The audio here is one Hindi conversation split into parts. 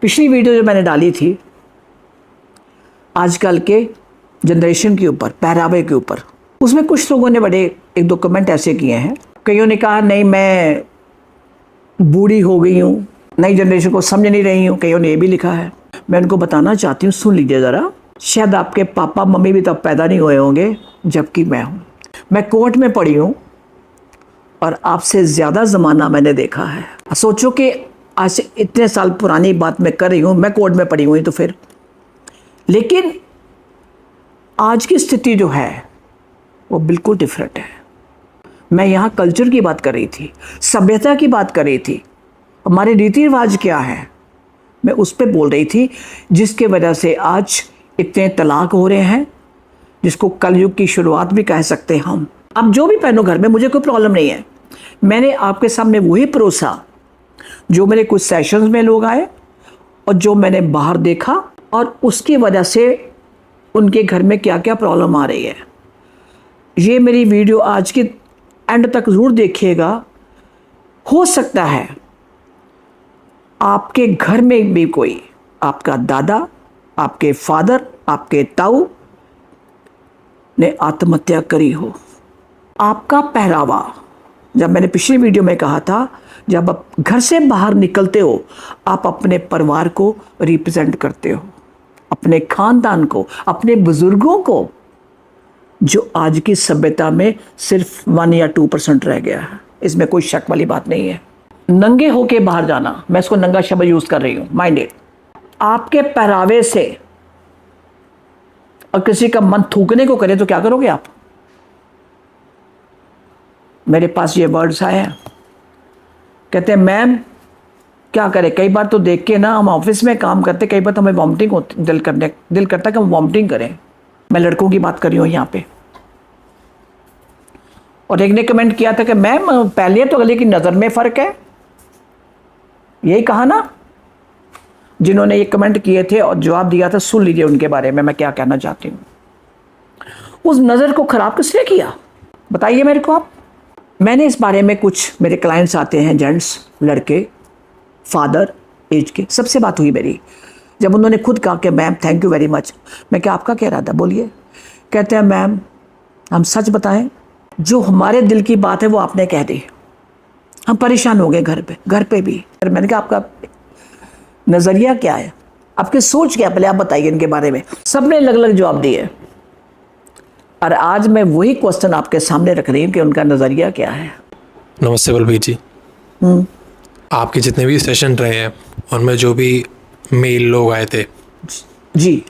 पिछली वीडियो जो मैंने डाली थी आजकल के जनरेशन के ऊपर, पहरावे के ऊपर, उसमें कुछ लोगों ने बड़े एक दो कमेंट ऐसे किए हैं। कईयों ने कहा नहीं मैं बूढ़ी हो गई हूँ, नई जनरेशन को समझ नहीं रही हूँ। कईयों ने ये भी लिखा है। मैं उनको बताना चाहती हूँ, सुन लीजिए ज़रा। शायद आपके पापा मम्मी भी तब पैदा नहीं हुए होंगे जबकि मैं हूँ। मैं कोर्ट में पढ़ी हूँ और आपसे ज़्यादा ज़माना मैंने देखा है। सोचो कि आज से इतने साल पुरानी बात मैं कर रही हूँ, मैं कोर्ट में पढ़ी हुई तो फिर, लेकिन आज की स्थिति जो है वो बिल्कुल डिफरेंट है। मैं यहाँ कल्चर की बात कर रही थी, सभ्यता की बात कर रही थी, हमारे रीति रिवाज क्या है, मैं उस पर बोल रही थी, जिसके वजह से आज इतने तलाक हो रहे हैं, जिसको कलयुग की शुरुआत भी कह सकते हैं हम। अब जो भी पहनो घर में, मुझे कोई प्रॉब्लम नहीं है। मैंने आपके सामने वही परोसा जो मेरे कुछ सेशंस में लोग आए और जो मैंने बाहर देखा, और उसकी वजह से उनके घर में क्या क्या प्रॉब्लम आ रही है। ये मेरी वीडियो आज के एंड तक ज़रूर देखिएगा। हो सकता है आपके घर में भी कोई, आपका दादा, आपके फादर, आपके ताऊ ने आत्महत्या करी हो। आपका पहरावा, जब मैंने पिछली वीडियो में कहा था, जब आप घर से बाहर निकलते हो आप अपने परिवार को रिप्रेजेंट करते हो, अपने खानदान को, अपने बुजुर्गों को, जो आज की सभ्यता में सिर्फ 1 या 2% रह गया है। इसमें कोई शक वाली बात नहीं है। नंगे होके बाहर जाना, मैं इसको नंगा शब्द यूज कर रही हूँ, माइंड इट। आपके पहरावे से और किसी का मन थूकने को करे तो क्या करोगे आप? मेरे पास ये वर्ड्स आए हैं, कहते हैं मैम क्या करें, कई बार तो देख के ना, हम ऑफिस में काम करते, कई बार तो हमें वॉमिटिंग होती, दिल करता है कि हम वॉमिटिंग करें। मैं लड़कों की बात कर रही हूँ यहाँ पे। और एक ने कमेंट किया था कि मैम पहले तो अगले की नज़र में फ़र्क है। यही कहा ना जिन्होंने ये कमेंट किए थे और जवाब दिया था। सुन लीजिए उनके बारे में मैं क्या कहना चाहती हूँ। उस नज़र को ख़राब किसने किया बताइए मेरे को आप। मैंने इस बारे में, कुछ मेरे क्लाइंट्स आते हैं, जेंट्स, लड़के, फादर एज के, सबसे बात हुई मेरी। जब उन्होंने खुद कहा कि ma'am thank you very much, मैं क्या आपका कह रहा था, बोलिए। कहते हैं मैम हम सच बताएं, जो हमारे दिल की बात है वो आपने कह दी, हम परेशान हो गए घर पे भी। मैंने कहा आपका नज़रिया क्या है, आपकी सोच क्या है, पहले आप बताइए इनके बारे में। सबने अलग अलग जवाब दिए और आज मैं वही क्वेश्चन आपके सामने रख रही हूँ कि उनका नज़रिया क्या है। नमस्ते बलबीर जी। आपके जितने भी सेशन रहे हैं उनमें जो भी मेल लोग आए थे जी,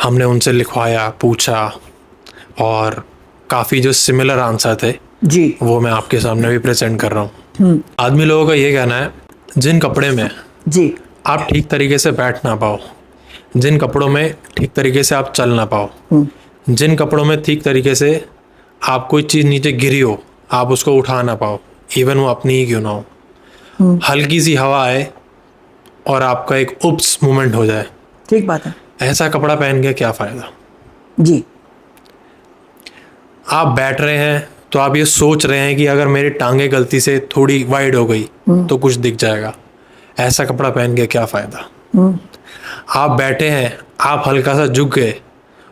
हमने उनसे लिखवाया, पूछा, और काफ़ी जो सिमिलर आंसर थे जी, वो मैं आपके सामने भी प्रेजेंट कर रहा हूँ। आदमी लोगों का ये कहना है, जिन कपड़े में जी, आप ठीक तरीके से बैठ ना पाओ, जिन कपड़ों में ठीक तरीके से आप चल ना पाओ, जिन कपड़ों में ठीक तरीके से आप कोई चीज़ नीचे गिरी हो आप उसको उठा ना पाओ, इवन वो अपनी ही क्यों ना हो, हल्की सी हवा आए और आपका एक उप्स मूवमेंट हो जाए, ठीक बात है, ऐसा कपड़ा पहन के क्या फ़ायदा। जी, आप बैठ रहे हैं तो आप ये सोच रहे हैं कि अगर मेरी टांगे गलती से थोड़ी वाइड हो गई तो कुछ दिख जाएगा, ऐसा कपड़ा पहन के क्या फ़ायदा। आप बैठे हैं, आप हल्का सा झुक गए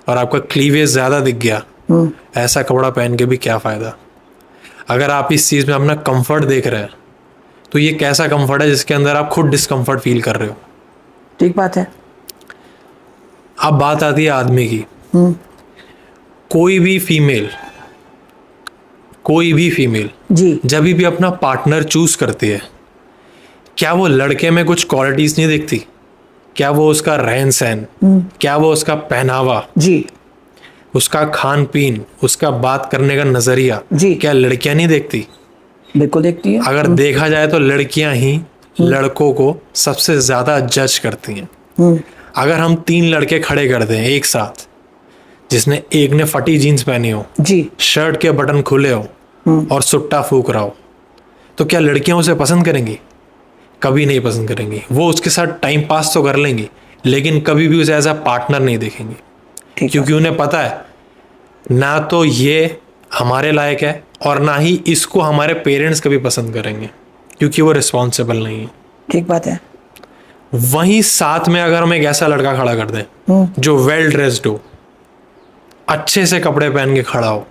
और आपका क्लीवेज ज़्यादा दिख गया, ऐसा कपड़ा पहन के भी क्या फ़ायदा। अगर आप इस चीज़ में अपना कंफर्ट देख रहे हैं तो ये कैसा कंफर्ट है जिसके अंदर आप खुद डिस्कम्फर्ट फील कर रहे हो। ठीक बात है। अब बात आती है आदमी की। कोई भी फीमेल जी, जब भी अपना पार्टनर चूज करती है, क्या वो लड़के में कुछ क्वालिटीज नहीं देखती? क्या वो उसका रहन सहन, क्या वो उसका पहनावा, जी, उसका खान पीन, उसका बात करने का नजरिया, जी, क्या लड़कियां नहीं देखती? बिल्कुल देखती है। अगर देखा जाए तो लड़कियां ही लड़कों को सबसे ज्यादा जज करती हैं। अगर हम 3 लड़के खड़े कर दें एक साथ, जिसने एक ने फटी जीन्स पहनी हो, जी, शर्ट के बटन खुले हो और सुट्टा फूक रहा हो, तो क्या लड़कियां उसे पसंद करेंगी? कभी नहीं पसंद करेंगी। वो उसके साथ टाइम पास तो कर लेंगी लेकिन कभी भी उसे एज अ पार्टनर नहीं देखेंगी, क्योंकि उन्हें पता है ना तो ये हमारे लायक है और ना ही इसको हमारे पेरेंट्स कभी पसंद करेंगे, क्योंकि वो रिस्पॉन्सिबल नहीं है। ठीक बात है। वहीं साथ में अगर हम एक ऐसा लड़का खड़ा कर दें जो वेल ड्रेस्ड हो, अच्छे से कपड़े पहन के खड़ा हो,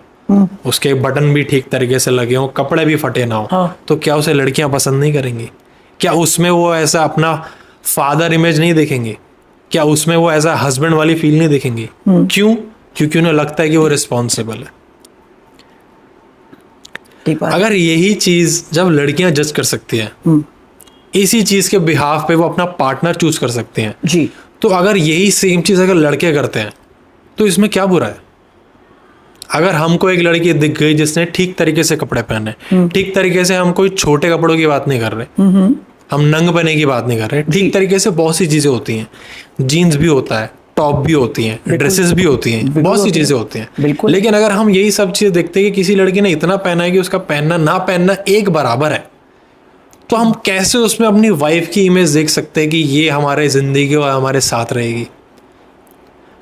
उसके बटन भी ठीक तरीके से लगे हो, कपड़े भी फटे ना हो, हाँ। तो क्या उसे लड़कियां पसंद नहीं करेंगी? क्या उसमें वो ऐसा अपना फादर इमेज नहीं देखेंगे? क्या उसमें वो ऐसा हस्बैंड वाली फील नहीं देखेंगी? क्यों? क्योंकि उन्हें लगता है कि वो रिस्पॉन्सिबल है। ठीक बात। अगर यही चीज जब लड़कियां जज कर सकती हैं, इसी चीज के बिहाफ पे वो अपना पार्टनर चूज कर सकते हैं जी, तो अगर यही सेम चीज अगर लड़के करते हैं तो इसमें क्या बुरा है? अगर हमको एक लड़की दिख गई जिसने ठीक तरीके से कपड़े पहने, ठीक तरीके से, हम कोई छोटे कपड़ों की बात नहीं कर रहे, हम नंग पहने की बात नहीं कर रहे, ठीक तरीके से बहुत सी चीजें होती हैं, जीन्स भी होता है, टॉप भी होती हैं, ड्रेसेस भी होती हैं, बहुत सी चीजें होती हैं, बिल्कुल। लेकिन अगर हम यही सब चीजें देखते हैं कि किसी लड़की ने इतना पहना है कि उसका पहनना ना पहनना एक बराबर है, तो हम कैसे उसमें अपनी वाइफ की इमेज देख सकते हैं कि ये हमारे जिंदगी और हमारे साथ रहेगी?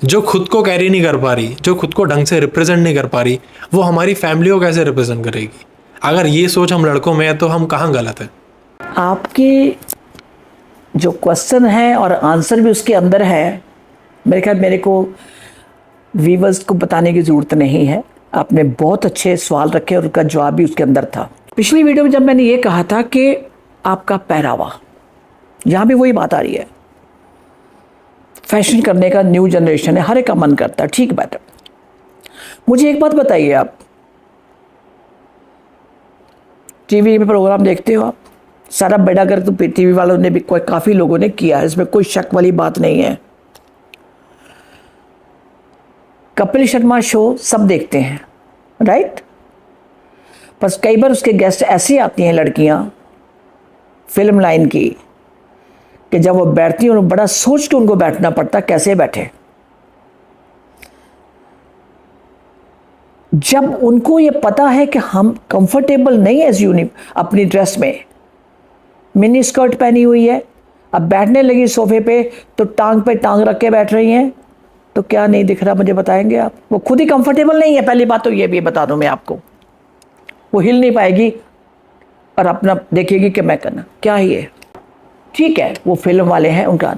जो खुद को कैरी नहीं कर पा रही, जो खुद को ढंग से रिप्रेजेंट नहीं कर पा रही, वो हमारी फैमिली को कैसे रिप्रेजेंट करेगी? अगर ये सोच हम लड़कों में है तो हम कहाँ गलत है? आपकी जो क्वेश्चन है और आंसर भी उसके अंदर है, मेरे ख्याल मेरे को व्यूअर्स को बताने की ज़रूरत नहीं है। आपने बहुत अच्छे सवाल रखे और उनका जवाब भी उसके अंदर था। पिछली वीडियो में जब मैंने ये कहा था कि आपका पहरावा, यहाँ भी वही बात आ रही है। फैशन करने का न्यू जनरेशन है, हर एक का मन करता है, ठीक बात है। मुझे एक बात बताइए, आप टीवी में प्रोग्राम देखते हो आप? सारा बेड़ा गर्क तो टीवी वालों ने भी काफ़ी लोगों ने किया है, इसमें कोई शक वाली बात नहीं है। कपिल शर्मा शो सब देखते हैं, राइट? बस कई बार उसके गेस्ट ऐसी आती हैं लड़कियां फिल्म लाइन की कि जब वो बैठती हैं उन्हें बड़ा सोच के उनको बैठना पड़ता, कैसे बैठे। जब उनको ये पता है कि हम कंफर्टेबल नहीं है अपनी ड्रेस में, मिनी स्कर्ट पहनी हुई है, अब बैठने लगी सोफे पे तो टांग पे टांग रख के बैठ रही हैं, तो क्या नहीं दिख रहा मुझे बताएंगे आप? वो खुद ही कंफर्टेबल नहीं है, पहली बात तो ये भी बता दूं मैं आपको। वो हिल नहीं पाएगी और अपना देखेगी कि मैं करना क्या ही है। ठीक है, वो फिल्म वाले हैं, उनका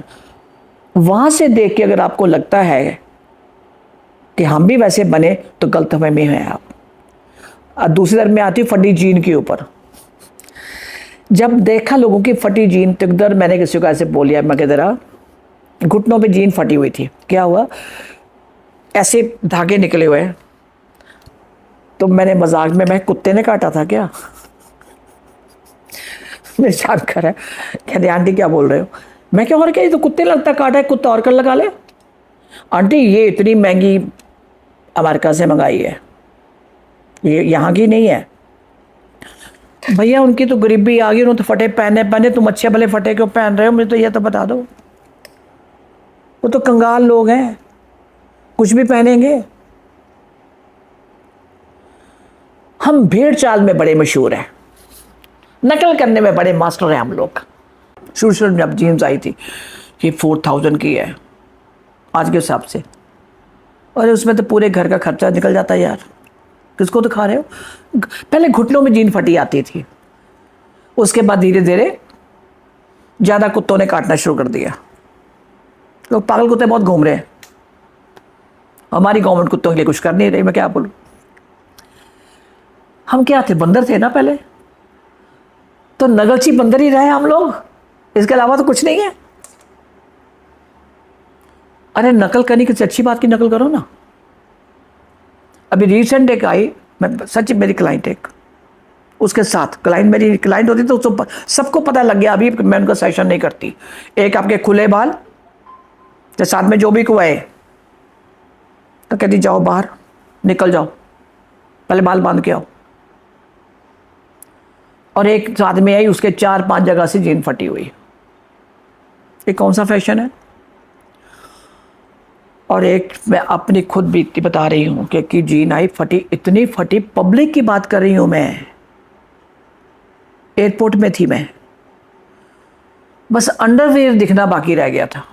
वहां से देख के अगर आपको लगता है कि हम भी वैसे बने तो गलतफहमी में हैं आप। और दूसरी तरफ में आती फटी जीन के ऊपर। जब देखा लोगों की फटी जीन, तो इधर मैंने किसी को ऐसे बोल लिया, मैं जरा घुटनों पे जीन फटी हुई थी, क्या हुआ, ऐसे धागे निकले हुए हैं, तो मैंने मजाक में, मैं कुत्ते ने काटा था क्या? मेरे साथ कर है, कहते आंटी क्या बोल रहे हो? मैं क्या, और क्या, ये तो कुत्ते लगता काटा है, कुत्ता और कर लगा ले। आंटी ये इतनी महंगी अमेरिका से मंगाई है, ये यहाँ की नहीं है। भैया उनकी तो गरीबी आ गई, उन्होंने तो फटे पहने, तुम अच्छे भले फटे क्यों पहन रहे हो? मुझे तो ये तो बता दो। वो तो कंगाल लोग हैं, कुछ भी पहनेंगे। हम भेड़ चाल में बड़े मशहूर हैं, नकल करने में बड़े मास्टर हैं हम लोग। शुरू में जब जीन्स आई थी ये 4000 की है आज के हिसाब से, और उसमें तो पूरे घर का खर्चा निकल जाता है यार। किसको दिखा रहे हो? पहले घुटनों में जीन फटी आती थी, उसके बाद धीरे धीरे ज़्यादा कुत्तों ने काटना शुरू कर दिया। लोग पागल कुत्ते बहुत घूम रहे हैं, हमारी गवर्नमेंट कुत्तों के लिए कुछ कर नहीं रही। मैं क्या बोलूं, हम क्या थे, बंदर थे ना पहले, तो नगलची बंदर ही रहे हम लोग, इसके अलावा तो कुछ नहीं है। अरे नकल करने की अच्छी बात की नकल करो ना। अभी रिसेंट एक आई, मैं सच, मेरी क्लाइंट एक, उसके साथ क्लाइंट, मेरी क्लाइंट होती तो उसको सबको पता लग गया अभी मैं उनका सेशन नहीं करती। एक आपके खुले बाल, तो साथ में जो भी को आए तो कहती जाओ बाहर, निकल जाओ, पहले बाल बांध के आओ। और एक साथ में आई, उसके 4-5 जगह से जीन फटी हुई। ये कौन सा फैशन है? और एक मैं अपनी खुद बीती बता रही हूँ कि जीन आई फटी, इतनी फटी, पब्लिक की बात कर रही हूँ मैं, एयरपोर्ट में थी मैं, बस अंडरवेयर दिखना बाकी रह गया था,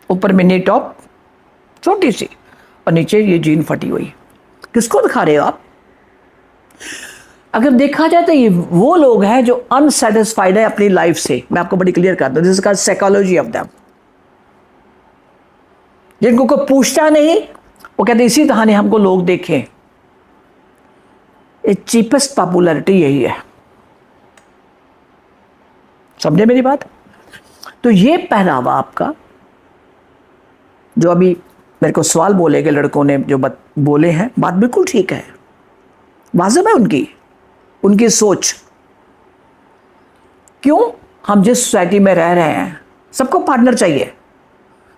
ऊपर मिनी टॉप छोटी सी और नीचे ये जीन फटी हुई। किसको दिखा रहे हो आप? अगर देखा जाए तो ये वो लोग हैं जो अनसेटिस्फाइड है अपनी लाइफ से। मैं आपको बड़ी क्लियर करता हूं, this is called psychology of them. जिनको कोई पूछता नहीं, वो कहते इसी कहानी हमको लोग देखें। ये चीपेस्ट पॉपुलैरिटी यही है, समझे मेरी बात? तो ये पहनावा आपका, जो अभी मेरे को सवाल बोले गए लड़कों ने जो बोले हैं, बात बिल्कुल ठीक है, वाजिब है उनकी सोच। क्यों? हम जिस सोसाइटी में रह रहे हैं, सबको पार्टनर चाहिए।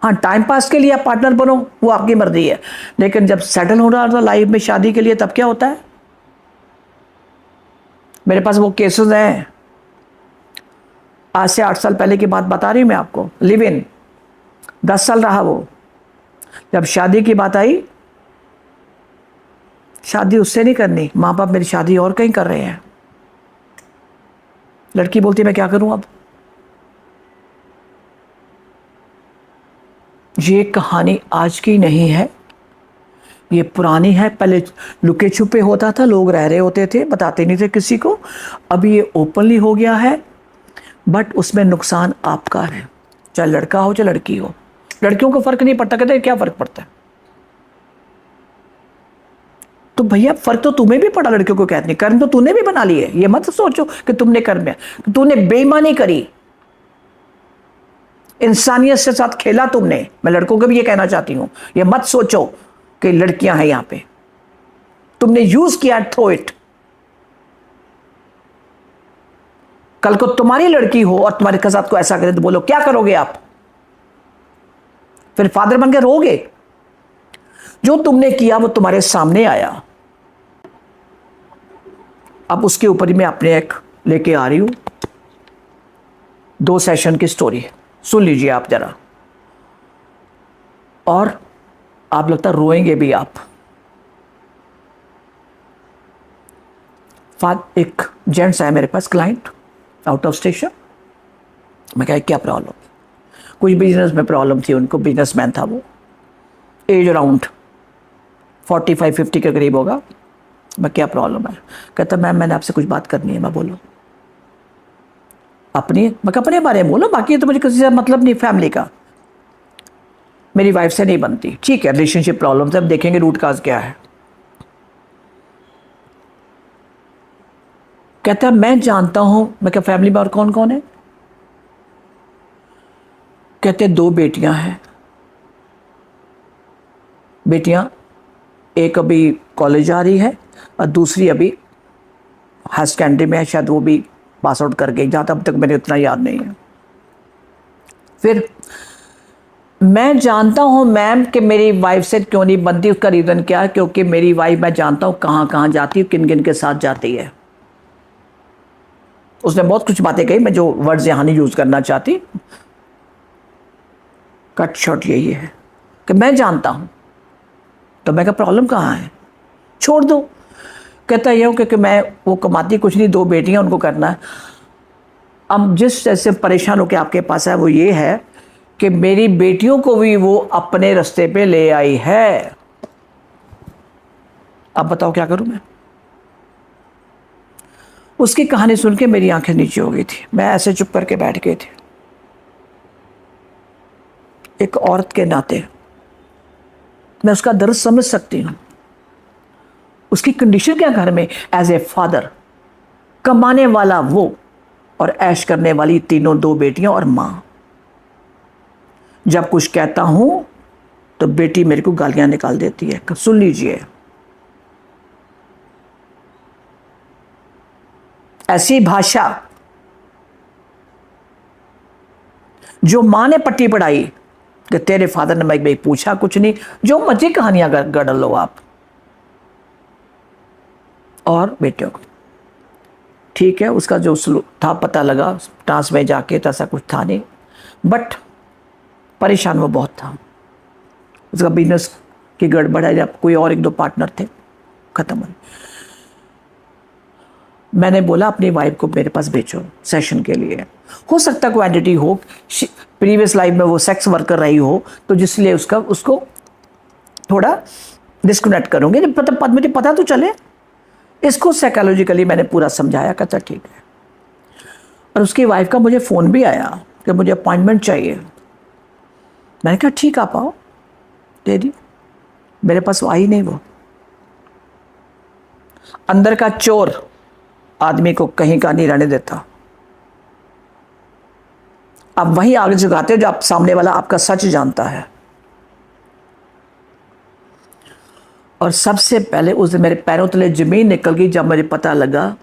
हाँ, टाइम पास के लिए आप पार्टनर बनो, वो आपकी मर्जी है, लेकिन जब सेटल हो रहा था लाइफ में शादी के लिए, तब क्या होता है? मेरे पास वो केसेस हैं, आज से 8 साल पहले की बात बता रही हूं मैं आपको। लिव इन 10 साल रहा वो, जब शादी की बात आई, शादी उससे नहीं करनी, माँ बाप मेरी शादी और कहीं कर रहे हैं। लड़की बोलती मैं क्या करूं अब? ये कहानी आज की नहीं है, ये पुरानी है। पहले लुके छुपे होता था, लोग रह रहे होते थे, बताते नहीं थे किसी को। अभी ये ओपनली हो गया है, बट उसमें नुकसान आपका है, चाहे लड़का हो चाहे लड़की हो। लड़कियों को फर्क नहीं पड़ता, कहते क्या फर्क पड़ता है? तो भैया फर्क तो तुम्हें भी पड़ा, लड़कियों को कहते नहीं, कर्म तो तूने भी बना लिए। ये मत सोचो कि तुमने कर्म है, तूने बेईमानी करी, इंसानियत से साथ खेला तुमने। मैं लड़कों को भी ये कहना चाहती हूं, ये मत सोचो कि लड़कियां हैं यहां पे, तुमने यूज किया, थ्रो इट। कल को तुम्हारी लड़की हो और तुम्हारे साथ को ऐसा करे तो बोलो क्या करोगे आप? फिर फादर बन के रोगे? जो तुमने किया वो तुम्हारे सामने आया। अब उसके ऊपर ही मैं अपने एक लेके आ रही हूं 2 सेशन की स्टोरी, सुन लीजिए आप जरा, और आप लगता रोएंगे भी आप। एक जेंट्स आया मेरे पास, क्लाइंट आउट ऑफ स्टेशन। मैं कहा क्या प्रॉब्लम? कुछ बिजनेस में प्रॉब्लम थी उनको, बिजनेसमैन था वो, एज अराउंड 45-50 के करीब होगा। मैं क्या प्रॉब्लम है? कहता मैम मैंने आपसे कुछ बात करनी है। मैं बोलो अपनी? मैं अपने बारे में बोलो, बाकी तो मुझे किसी से मतलब नहीं, फैमिली का। मेरी वाइफ से नहीं बनती। ठीक है, रिलेशनशिप प्रॉब्लम से अब देखेंगे रूट काज क्या है। कहता है मैं जानता हूं। मैं क्या फैमिली में और कौन कौन है? कहते 2 बेटियां हैं। बेटियां, एक अभी कॉलेज जा रही है और दूसरी अभी हायर सेकेंडरी में है, शायद वो भी पास आउट कर गई, जहां तक मैंने उतना याद नहीं है। फिर मैं जानता हूं मैम कि मेरी वाइफ से क्यों नहीं बनती। उसका रीज़न क्या है? क्योंकि मेरी वाइफ, मैं जानता हूं कहां कहां जाती है, किन किन के साथ जाती है। उसने बहुत कुछ बातें कही, मैं जो वर्ड्स यहां नहीं यूज करना चाहती। कट शॉट यही है कि मैं जानता हूं। तो मैं क्या प्रॉब्लम कहां है? छोड़ दो। कहता ये हो कि मैं, वो कमाती कुछ नहीं, 2 बेटियां, उनको करना है। अब जिस जैसे परेशान होकर आपके पास है वो ये है कि मेरी बेटियों को भी वो अपने रास्ते पे ले आई है। अब बताओ क्या करूं मैं? उसकी कहानी सुन के मेरी आंखें नीचे हो गई थी। मैं ऐसे चुप करके बैठ गए थे। एक औरत के नाते मैं उसका दर्द समझ सकती हूं। उसकी कंडीशन क्या घर में, एज ए फादर, कमाने वाला वो और ऐश करने वाली तीनों, 2 बेटियां और मां। जब कुछ कहता हूं तो बेटी मेरे को गालियां निकाल देती है। सुन लीजिए, ऐसी भाषा जो मां ने पट्टी पढ़ाई कि तेरे फादर ने भाई पूछा कुछ नहीं, जो मर्जी कहानियां गढ़ लो आप। और बेटियों को ठीक है, उसका जो था पता लगा, टांस में जाके तो ऐसा कुछ था नहीं, बट परेशान वो बहुत था। उसका बिजनेस की गड़बड़ है, जब कोई और 1-2 पार्टनर थे, खत्म हो। मैंने बोला अपनी वाइफ को मेरे पास भेजो सेशन के लिए। हो सकता है कोई एंटिटी हो, प्रीवियस लाइफ में वो सेक्स वर्कर रही हो, तो जिसलिए उसको थोड़ा डिस्कनेक्ट करूंगी, मुझे पता तो चले। इसको साइकोलॉजिकली मैंने पूरा समझाया, कहता ठीक है। और उसकी वाइफ का मुझे फ़ोन भी आया कि मुझे अपॉइंटमेंट चाहिए। मैंने कहा ठीक, आप आओ, दे दी। मेरे पास आई नहीं वो। अंदर का चोर आदमी को कहीं का नहीं रहने देता। आप वहीं आग जगाते हो जो आप सामने वाला आपका सच जानता है। और सबसे पहले उस दिन मेरे पैरों तले जमीन निकल गई जब मुझे पता लगा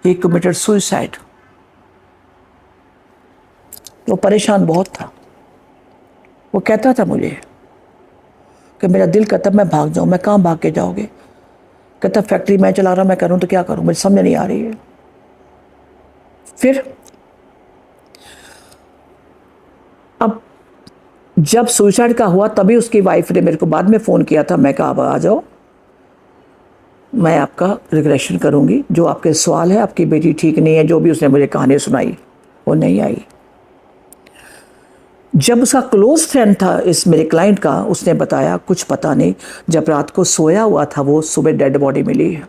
ही कमिटेड सुसाइड। वो परेशान बहुत था। वो कहता था मुझे कि मेरा दिल कहता मैं भाग जाऊं। मैं कहाँ भाग के जाओगे? कहता फैक्ट्री मैं चला रहा, मैं करूं तो क्या करूं, मुझे समझ नहीं आ रही है। फिर अब जब सुसाइड का हुआ तभी उसकी वाइफ ने मेरे को बाद में फ़ोन किया था। मैं कहा आप आ जाओ, मैं आपका रिग्रेशन करूंगी। जो आपके सवाल है, आपकी बेटी ठीक नहीं है, जो भी उसने मुझे कहानी सुनाई वो नहीं आई। जब उसका क्लोज फ्रेंड था इस मेरे क्लाइंट का, उसने बताया कुछ पता नहीं, जब रात को सोया हुआ था वो सुबह डेड बॉडी मिली है।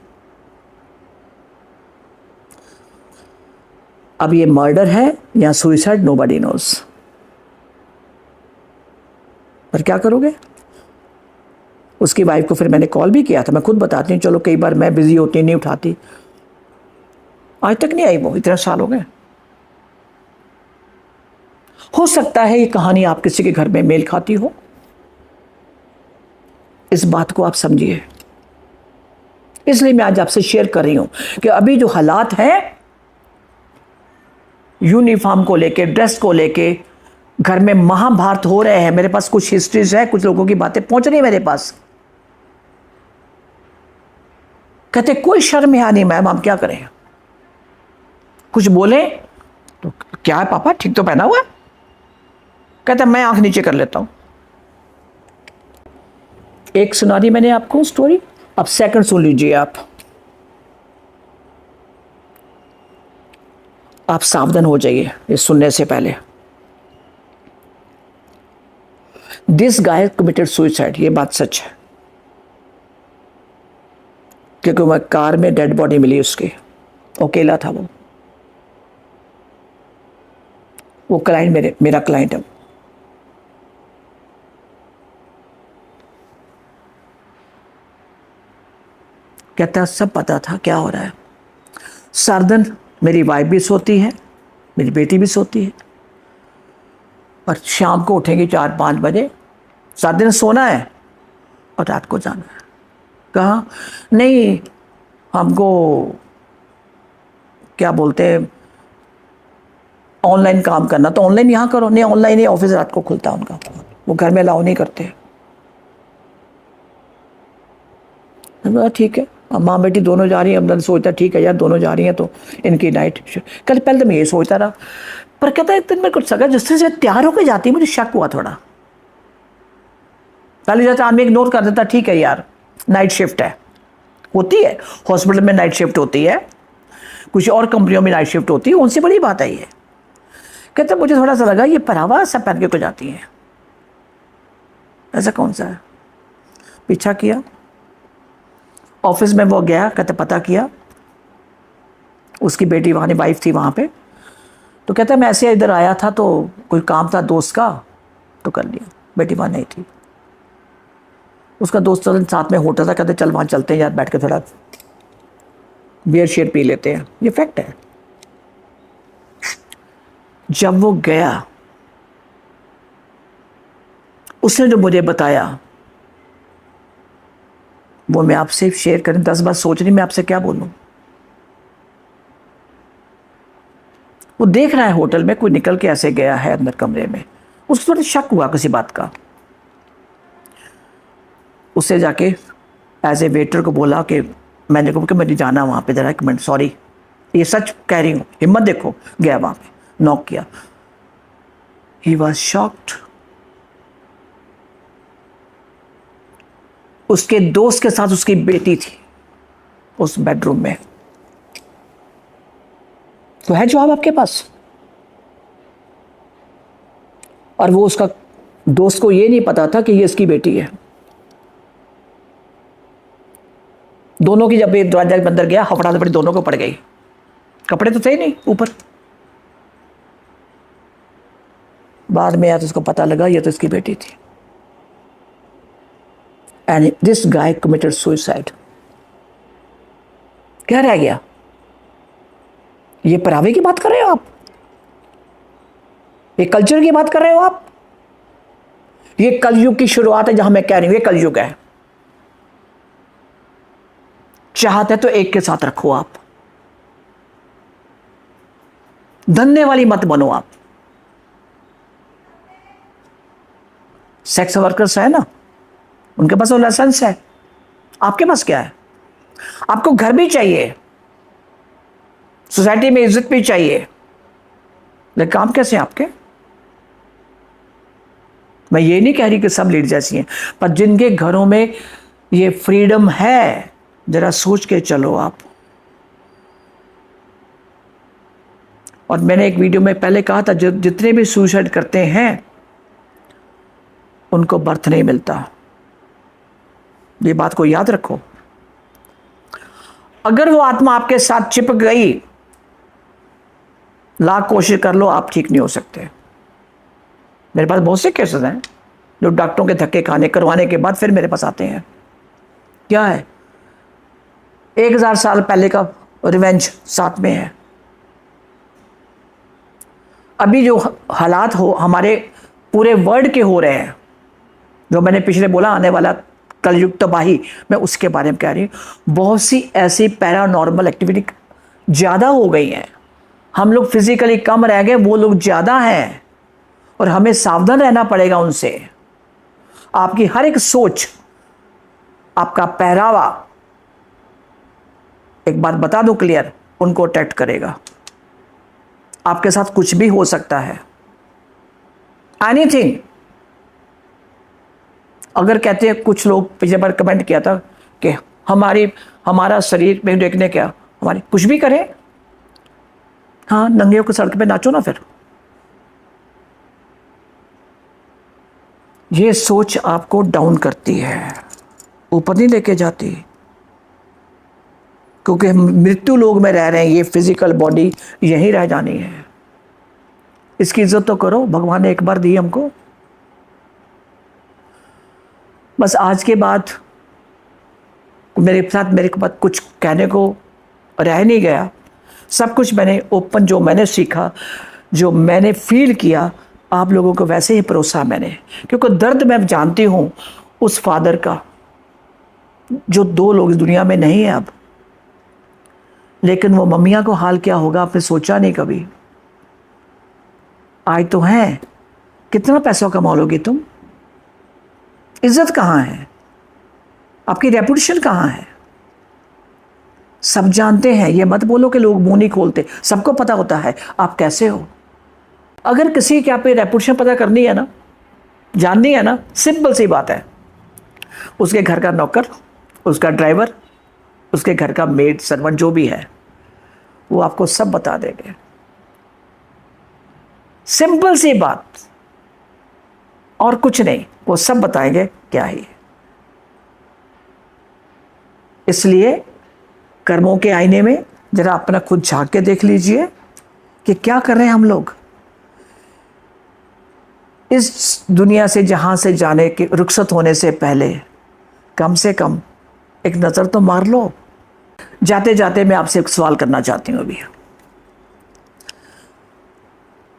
अब ये मर्डर है या सुसाइड, नोबडी नोज। पर क्या करोगे? उसकी वाइफ को फिर मैंने कॉल भी किया था। मैं खुद बताती हूँ, चलो कई बार मैं बिजी होती नहीं उठाती। आज तक नहीं आई वो, इतने साल हो गए। हो सकता है ये कहानी आप किसी के घर में मेल खाती हो। इस बात को आप समझिए। इसलिए मैं आज आपसे शेयर कर रही हूं कि अभी जो हालात हैं यूनिफॉर्म को लेके, ड्रेस को लेके, घर में महाभारत हो रहे हैं। मेरे पास कुछ हिस्ट्रीज है, कुछ लोगों की बातें पहुंच रही है मेरे पास। कहते कोई शर्म है नहीं मैम, हम क्या करें? कुछ बोले तो क्या है पापा, ठीक तो पहना हुआ है? कहता मैं आंख नीचे कर लेता हूं। एक सुना दी मैंने आपको स्टोरी, अब सेकंड सुन लीजिए आप सावधान हो जाइए ये सुनने से पहले। दिस गाय कमिटेड सुसाइड, ये बात सच है, क्योंकि वह कार में डेड बॉडी मिली उसकी, अकेला था वो क्लाइंट मेरा क्लाइंट है। कहता सब पता था क्या हो रहा है। सारा दिन मेरी वाइफ भी सोती है, मेरी बेटी भी सोती है, और शाम को उठेंगे 4-5 बजे। सारा दिन सोना है और रात को जाना है। कहाँ? नहीं, हमको क्या बोलते हैं, ऑनलाइन काम करना, तो ऑनलाइन यहाँ करो। नहीं, ऑनलाइन ही ऑफिस रात को खुलता है उनका, वो घर में अलाउ नहीं करते। ठीक है, अब माँ बेटी दोनों जा रही हैं। अब सोचता ठीक है यार, दोनों जा रही हैं तो इनकी नाइट। कल पहले तो मैं ये सोचता रहा, पर कहता है एक दिन मेरे को सगा जिस तरह से तैयार होकर जाती है, मुझे शक हुआ थोड़ा। पहले जाता आदमी इग्नोर कर देता, ठीक है यार नाइट शिफ्ट है, होती है, हॉस्पिटल में नाइट शिफ्ट होती है, कुछ और कंपनियों में नाइट शिफ्ट होती है, उनसे बड़ी बात है ये। कहता मुझे थोड़ा सा लगा ये पहनावा सब पहन के को जाती हैं, ऐसा कौन सा है। पीछा किया, ऑफिस में वो गया, कहते पता किया, उसकी बेटी वहाँ, वाइफ थी वहाँ पे। तो कहता मैं ऐसे इधर आया था तो कोई काम था दोस्त का, तो कर लिया। बेटी वहाँ नहीं थी, उसका दोस्त साथ में होटल था। कहते चल वहाँ चलते हैं यार, बैठ के थोड़ा बियर शेयर पी लेते हैं। ये फैक्ट है। जब वो गया, उसने जो मुझे बताया वो मैं आपसे शेयर करें। 10 बार सोच रही मैं आपसे क्या बोलूं। वो देख रहा है होटल में कोई निकल के ऐसे गया है अंदर कमरे में, उसको थोड़ा शक हुआ किसी बात का। उससे जाके एज ए वेटर को बोला कि मैंने कहा कि मुझे जाना वहाँ पे, जरा एक मिनट, सॉरी, ये सच कह रही हूँ, हिम्मत देखो। गया वहाँ पे, नॉक किया। He was shocked. उसके दोस्त के साथ उसकी बेटी थी उस बेडरूम में। तो है जवाब आपके पास। और वो उसका दोस्त को ये नहीं पता था कि ये इसकी बेटी है। दोनों की जब ये दरवाजा के अंदर गया, हफड़ा दफड़ी दोनों को पड़ गई। कपड़े तो थे नहीं ऊपर। बाद में आया तो उसको पता लगा ये तो इसकी बेटी थी। And this guy committed suicide. क्या रह गया? ये परावे की बात कर रहे हो आप? ये कल्चर की बात कर रहे हो आप? ये कलयुग की शुरुआत है, जहां मैं कह रही हूं ये कलयुग है। चाहते तो एक के साथ रखो आप, धंधे वाली मत बनो आप। सेक्स वर्कर्स है ना, उनके पास वो लाइसेंस है, आपके पास क्या है? आपको घर भी चाहिए, सोसाइटी में इज्जत भी चाहिए, लेकिन काम कैसे हैं आपके? मैं ये नहीं कह रही कि सब लीडर्स ऐसी हैं, पर जिनके घरों में ये फ्रीडम है, जरा सोच के चलो आप। और मैंने एक वीडियो में पहले कहा था, जितने भी सुसाइड करते हैं उनको बर्थ नहीं मिलता। ये बात को याद रखो। अगर वो आत्मा आपके साथ चिपक गई, लाख कोशिश कर लो, आप ठीक नहीं हो सकते। मेरे पास बहुत से केसेस हैं जो डॉक्टरों के धक्के खाने करवाने के बाद फिर मेरे पास आते हैं। क्या है? 1000 साल पहले का रिवेंज साथ में है। अभी जो हालात हो हमारे पूरे वर्ल्ड के हो रहे हैं, जो मैंने पिछले बोला आने वाला कलयुग तबाही, मैं उसके बारे में कह रही हूँ। बहुत सी ऐसी पैरानॉर्मल एक्टिविटी ज़्यादा हो गई हैं। हम लोग फिजिकली कम रह गए, वो लोग ज़्यादा हैं, और हमें सावधान रहना पड़ेगा उनसे। आपकी हर एक सोच, आपका पहरावा, एक बात बता दूं क्लियर, उनको अट्रैक्ट करेगा। आपके साथ कुछ भी हो सकता है, एनीथिंग। अगर कहते हैं कुछ लोग, पिछले बार कमेंट किया था कि हमारा शरीर में देखने क्या, हमारी कुछ भी करें, हाँ नंगे होकर सड़क पे नाचो ना फिर। ये सोच आपको डाउन करती है, ऊपर नहीं लेके जाती, क्योंकि हम मृत्यु लोक में रह रहे हैं। ये फिजिकल बॉडी यहीं रह जानी है। इसकी इज्जत तो करो, भगवान ने एक बार दी हमको। बस आज के बाद मेरे पास कुछ कहने को रह नहीं गया। सब कुछ मैंने ओपन, जो मैंने सीखा, जो मैंने फील किया, आप लोगों को वैसे ही परोसा मैंने, क्योंकि दर्द मैं जानती हूँ उस फादर का, जो 2 लोग इस दुनिया में नहीं है अब। लेकिन वो मम्मियाँ को हाल क्या होगा आपने सोचा नहीं कभी। आज तो हैं, कितना पैसा कमा लोगी तुम? इज्जत कहाँ है? आपकी रेपुटेशन कहाँ है? सब जानते हैं। ये मत बोलो कि लोग मुंह नहीं खोलते, सबको पता होता है आप कैसे हो। अगर किसी की आप रेपुटेशन पता करनी है ना, जाननी है ना, सिंपल सी बात है, उसके घर का नौकर, उसका ड्राइवर, उसके घर का मेड सर्वेंट जो भी है, वो आपको सब बता देंगे। सिंपल सी बात, और कुछ नहीं, वो सब बताएंगे क्या ही। इसलिए कर्मों के आईने में जरा अपना खुद झांक के देख लीजिए कि क्या कर रहे हैं हम लोग। इस दुनिया से जहां से जाने के रुखसत होने से पहले कम से कम एक नज़र तो मार लो। जाते जाते मैं आपसे एक सवाल करना चाहती हूँ। अभी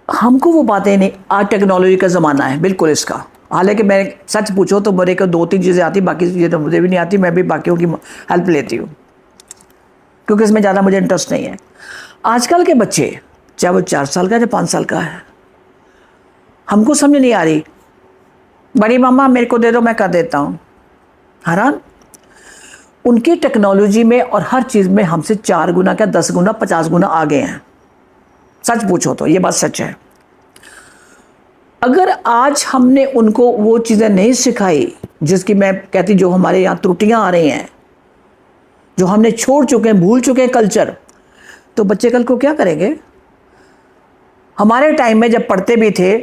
हमको वो बातें नहीं, आज टेक्नोलॉजी का ज़माना है बिल्कुल इसका। हालांकि मैं सच पूछो तो मेरे को 2-3 चीज़ें आती, बाकी चीज़ें तो मुझे भी नहीं आती। मैं भी बाकियों की हेल्प लेती हूँ, क्योंकि इसमें ज़्यादा मुझे इंटरेस्ट नहीं है। आजकल के बच्चे, चाहे वो 4 साल का या 5 साल का है, हमको समझ नहीं आ रही। बड़ी मम्मा मेरे को दे दो, मैं कर देता हूँ। हैरान, उनकी टेक्नोलॉजी में और हर चीज़ में हमसे 4 गुना क्या 10 गुना 50 गुना आगे हैं। सच पूछो तो ये बात सच है। अगर आज हमने उनको वो चीज़ें नहीं सिखाई, जिसकी मैं कहती, जो हमारे यहाँ त्रुटियाँ आ रही हैं, जो हमने छोड़ चुके हैं, भूल चुके हैं कल्चर, तो बच्चे कल को क्या करेंगे? हमारे टाइम में जब पढ़ते भी थे,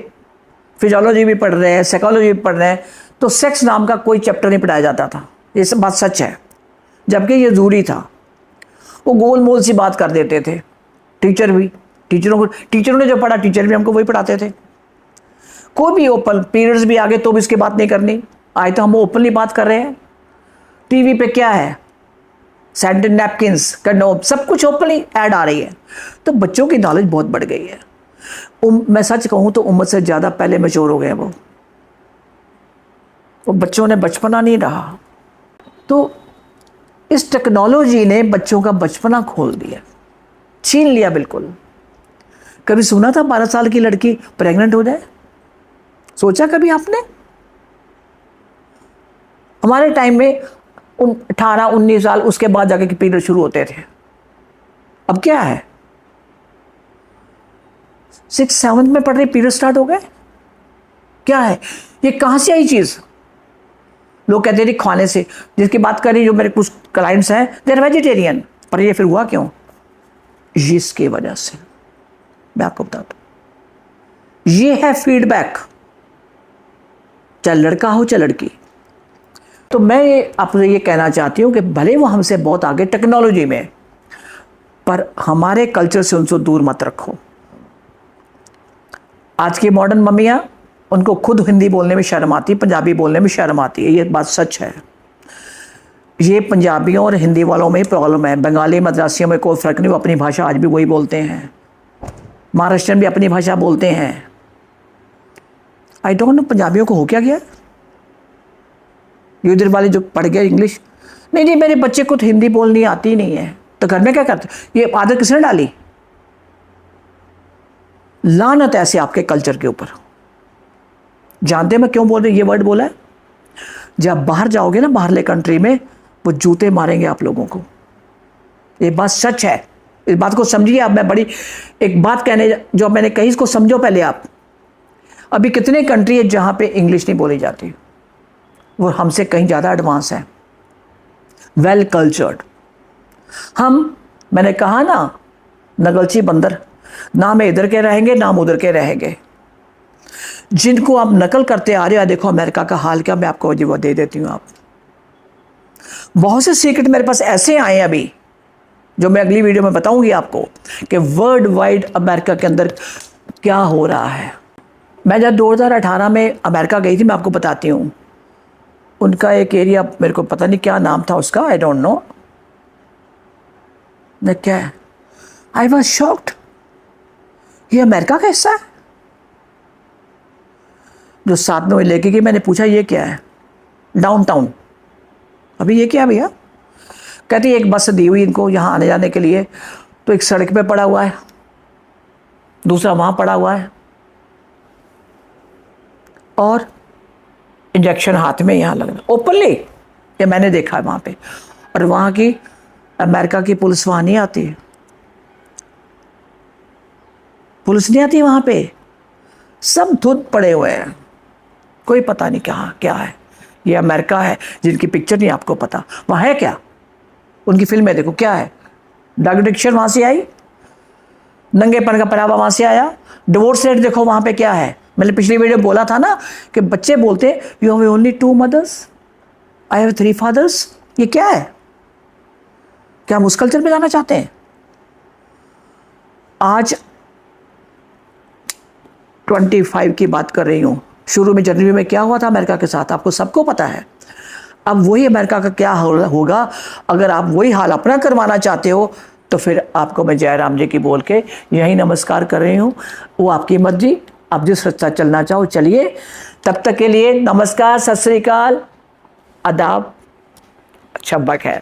फिजियोलॉजी भी पढ़ रहे हैं, साइकोलॉजी भी पढ़ रहे हैं, तो सेक्स नाम का कोई चैप्टर नहीं पढ़ाया जाता था। ये सब बात सच है। जबकि ये ज़रूरी था। वो गोल मोल सी बात कर देते थे। टीचर भी, टीचरों ने जो पढ़ा, टीचर भी हमको वही पढ़ाते थे। कोई भी ओपन पीरियड्स भी आगे तो भी इसकी बात नहीं करनी। आज तो हम ओपनली बात कर रहे हैं। टीवी पे क्या है, सैनिटरी नैपकिन्स, कंडोम, सब कुछ ओपनली ऐड आ रही है। तो बच्चों की नॉलेज बहुत बढ़ गई है। मैं सच कहूँ तो उम्र से ज़्यादा पहले मैच्योर हो गए वो बच्चों ने बचपना नहीं रहा। तो इस टेक्नोलॉजी ने बच्चों का बचपना खोल दिया, छीन लिया बिल्कुल। कभी सुना था 12 साल की लड़की प्रेग्नेंट हो जाए? सोचा कभी आपने? हमारे टाइम में 18-19 साल उसके बाद जाके के पीरियड शुरू होते थे। अब क्या है, 6-7 में पढ़ रहे पीरियड स्टार्ट हो गए? क्या है ये, कहां से आई चीज? लोग कहते थे खाने से। जिसकी बात करी, जो मेरे कुछ क्लाइंट्स हैं, दे आर वेजिटेरियन। पर ये फिर हुआ क्यों? इसकी वजह से मैं आपको बताता हूं। ये है फीडबैक, चाहे लड़का हो चाहे लड़की। तो मैं आपसे ये कहना चाहती हूँ कि भले वो हमसे बहुत आगे टेक्नोलॉजी में, पर हमारे कल्चर से उनको दूर मत रखो। आज की मॉडर्न मम्मियाँ, उनको खुद हिंदी बोलने में शर्म आती, पंजाबी बोलने में शर्म आती है। ये बात सच है। ये पंजाबियों और हिंदी वालों में ही प्रॉब्लम है। बंगाली मद्रासियों में कोई फ़र्क नहीं, वो अपनी भाषा आज भी वही बोलते हैं। महाराष्ट्रियन भी अपनी भाषा बोलते हैं। आई डोंट नो पंजाबियों को हो क्या गया। ये उधर वाले जो पढ़ गए इंग्लिश, नहीं मेरे बच्चे को तो हिंदी बोलनी आती नहीं है, तो घर में क्या करते? ये आदत किसने डाली? लानत ऐसे आपके कल्चर के ऊपर। जानते मैं क्यों बोल रही, ये वर्ड बोला है? जब बाहर जाओगे ना, बाहरले कंट्री में, वो जूते मारेंगे आप लोगों को। ये बात सच है, इस बात को समझिए आप। मैं बड़ी एक बात कहने जो मैंने कही, इसको समझो पहले आप। अभी कितने कंट्री है जहां पे इंग्लिश नहीं बोली जाती, वो हमसे कहीं ज़्यादा एडवांस है, वेल कल्चर्ड। मैंने कहा ना, नगलची बंदर, ना मैं इधर के रहेंगे ना हम उधर के रहेंगे। जिनको आप नकल करते आ रहे हो, देखो अमेरिका का हाल क्या, मैं आपको वो दे देती हूँ। आप बहुत से सीक्रेट मेरे पास ऐसे आए हैं अभी, जो मैं अगली वीडियो में बताऊंगी आपको कि वर्ल्ड वाइड अमेरिका के अंदर क्या हो रहा है। मैं जब 2018 में अमेरिका गई थी, मैं आपको बताती हूँ। उनका एक एरिया, मेरे को पता नहीं क्या नाम था उसका, आई डोंट नो। मैं क्या, आई वॉज शॉक्ड, ये अमेरिका का हिस्सा है। जो साथ में लेके गई, मैंने पूछा ये क्या है? डाउनटाउन। अभी ये क्या भैया? कहती एक बस दी हुई इनको यहाँ आने जाने के लिए, तो एक सड़क पे पड़ा हुआ है, दूसरा वहाँ पड़ा हुआ है, और इंजेक्शन हाथ में यहाँ लग रहा ओपनली। ये मैंने देखा है वहाँ पे। और वहाँ की अमेरिका की पुलिस वहाँ नहीं आती, पुलिस नहीं आती वहाँ पे। सब धुंध पड़े हुए हैं, कोई पता नहीं कहाँ क्या है। ये अमेरिका है जिनकी पिक्चर नहीं आपको पता। वहाँ है क्या? उनकी फिल्में देखो क्या है। ड्रग एडिक्शन वहाँ से आई, नंगेपन का पहनावा वहाँ से आया। डिवोर्स रेट देखो वहाँ पे क्या है। मैंने पिछली वीडियो बोला था ना कि बच्चे बोलते you have only 2 mothers, I have 3 fathers. ये क्या है? क्या हम उस कल्चर में जाना चाहते हैं? आज 25 की बात कर रही हूँ। शुरू में जनवरी में क्या हुआ था अमेरिका के साथ, आपको सबको पता है। अब वही अमेरिका का क्या होगा। अगर आप वही हाल अपना करवाना चाहते हो, तो फिर आपको मैं जयराम जी की बोल के यही नमस्कार कर रही हूँ। वो आपकी मर्जी, आप जिस रास्ता चलना चाहो चलिए। तब तक के लिए नमस्कार, सत श्री अकाल, आदाब, शब्बा खैर।